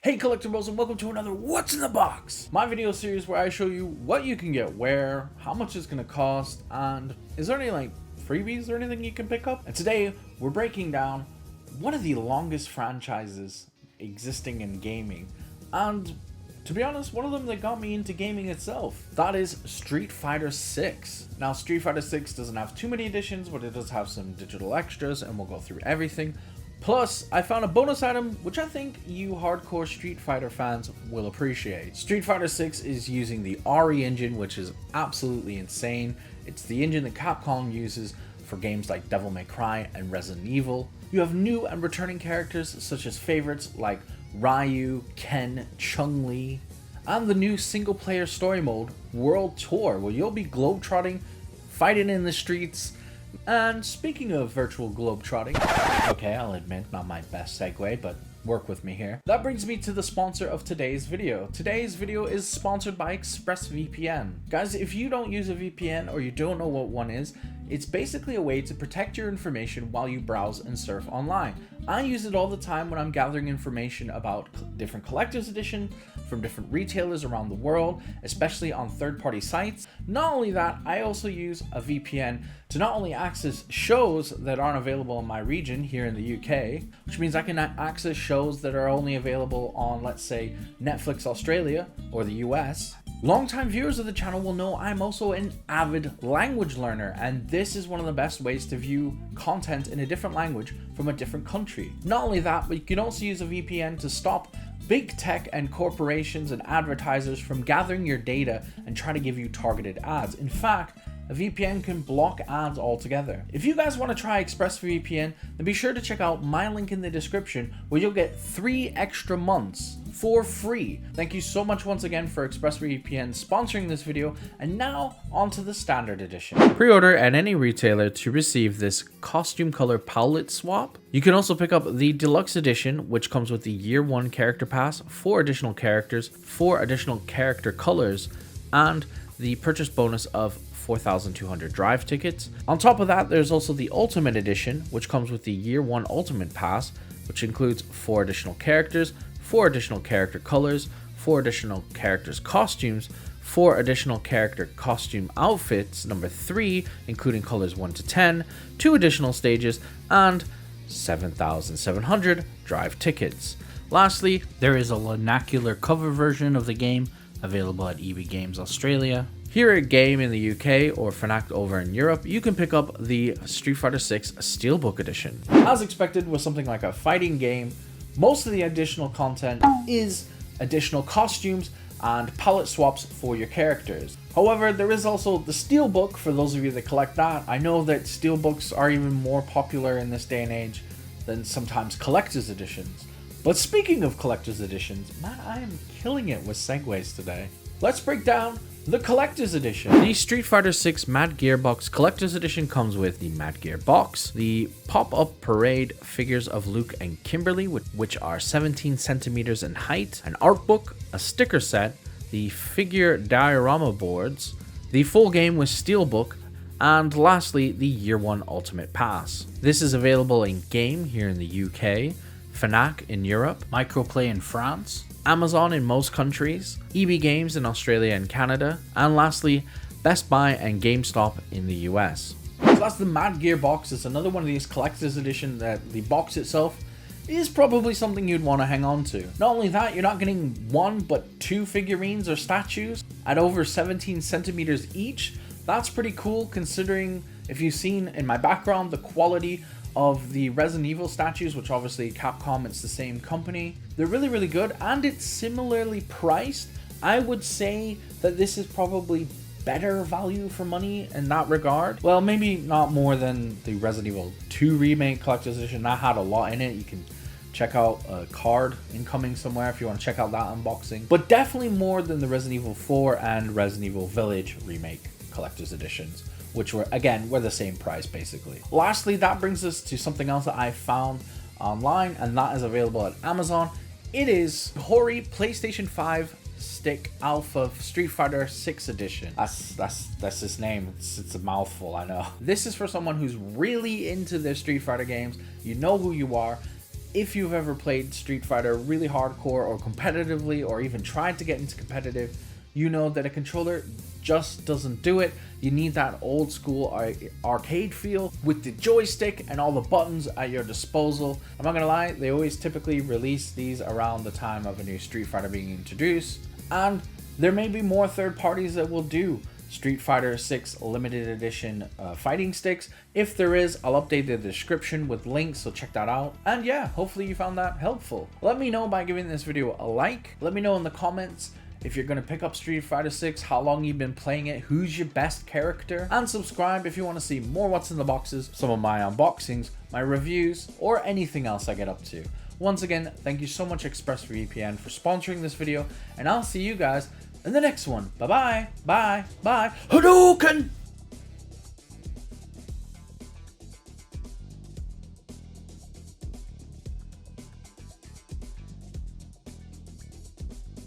Hey Collectibros, and welcome to another What's in the Box? My video series where I show you what you can get where, how much it's going to cost, and is there any freebies or anything you can pick up? And today we're breaking down one of the longest franchises existing in gaming, and to be honest, one of them that got me into gaming itself. That is Street Fighter 6. Now Street Fighter 6 doesn't have too many editions, but it does have some digital extras, and we'll go through everything. Plus, I found a bonus item which I think you hardcore Street Fighter fans will appreciate. Street Fighter 6 is using the RE engine, which is absolutely insane. It's the engine that Capcom uses for games like Devil May Cry and Resident Evil. You have new and returning characters such as favorites like Ryu, Ken, Chun-Li, and the new single player story mode, World Tour, where you'll be globetrotting, fighting in the streets. And speaking of virtual globetrotting, okay, I'll admit, not my best segue, but work with me here. That brings me to the sponsor of today's video. Today's video is sponsored by ExpressVPN. Guys, if you don't use a VPN or you don't know what one is, it's basically a way to protect your information while you browse and surf online. I use it all the time when I'm gathering information about different collector's editions from different retailers around the world, especially on third-party sites. Not only that, I also use a VPN to not only access shows that aren't available in my region here in the UK, which means I can access shows that are only available on, let's say, Netflix Australia or the US. Longtime viewers of the channel will know I'm also an avid language learner, and this is one of the best ways to view content in a different language from a different country. Not only that, but you can also use a VPN to stop big tech and corporations and advertisers from gathering your data and try to give you targeted ads. In fact, a VPN can block ads altogether. If you guys want to try ExpressVPN, then be sure to check out my link in the description where you'll get 3 extra months for free. Thank you so much once again for ExpressVPN sponsoring this video, and now on to the standard edition. Pre-order at any retailer to receive this costume color palette swap. You can also pick up the deluxe edition, which comes with the year 1 character pass, 4 additional characters, 4 additional character colors, and the purchase bonus of 4,200 drive tickets. On top of that, there's also the Ultimate Edition, which comes with the Year 1 Ultimate Pass, which includes 4 additional characters, 4 additional character colors, 4 additional characters costumes, 4 additional character costume outfits, number 3, including colors 1 to 10, 2 additional stages, and 7,700 drive tickets. Lastly, there is a linacular cover version of the game available at EB Games Australia. Here at Game in the UK or Fnac over in Europe, you can pick up the Street Fighter 6 Steelbook Edition. As expected with something like a fighting game, most of the additional content is additional costumes and palette swaps for your characters. However, there is also the Steelbook for those of you that collect that. I know that Steelbooks are even more popular in this day and age than sometimes collector's editions. But speaking of collector's editions, man, I am killing it with segues today. Let's break down the Collector's Edition. The Street Fighter 6 Mad Gear Box Collector's Edition comes with the Mad Gear Box, the pop-up parade figures of Luke and Kimberly, which are 17 centimeters in height, an art book, a sticker set, the figure diorama boards, the full game with Steelbook, and lastly, the Year 1 Ultimate Pass. This is available in Game here in the UK, Fnac in Europe, Microplay in France, Amazon in most countries, EB Games in Australia and Canada, and lastly, Best Buy and GameStop in the US. So that's the Mad Gear box. It's another one of these collector's edition that the box itself is probably something you'd want to hang on to. Not only that, you're not getting 1 but 2 figurines or statues at over 17 centimeters each. That's pretty cool considering, if you've seen in my background, the quality of the Resident Evil statues, which obviously Capcom, it's the same company. They're really, really good, and it's similarly priced. I would say that this is probably better value for money in that regard. Well, maybe not more than the Resident Evil 2 Remake Collector's Edition. That had a lot in it. You can check out a card incoming somewhere if you want to check out that unboxing. But definitely more than the Resident Evil 4 and Resident Evil Village Remake Collector's Editions, which were the same price basically. Lastly, that brings us to something else that I found online, and that is available at Amazon. It is Hori PlayStation 5 Stick Alpha Street Fighter 6 Edition. That's his name. It's a mouthful, I know. This is for someone who's really into their Street Fighter games. You know who you are. if you've ever played Street Fighter really hardcore or competitively, or even tried to get into competitive, you know that a controller just doesn't do it. You need that old school arcade feel with the joystick and all the buttons at your disposal. I'm not gonna lie, they always typically release these around the time of a new Street Fighter being introduced, and there may be more third parties that will do Street Fighter 6 limited edition fighting sticks. If there is, I'll update the description with links, so check that out. And yeah, hopefully you found that helpful. Let me know by giving this video a like. Let me know in the comments if you're going to pick up Street Fighter 6, how long you've been playing it, who's your best character, and subscribe if you want to see more what's in the boxes, some of my unboxings, my reviews, or anything else I get up to. Once again, thank you so much ExpressVPN for sponsoring this video, and I'll see you guys in the next one. Bye bye, bye, bye. HADOKEN!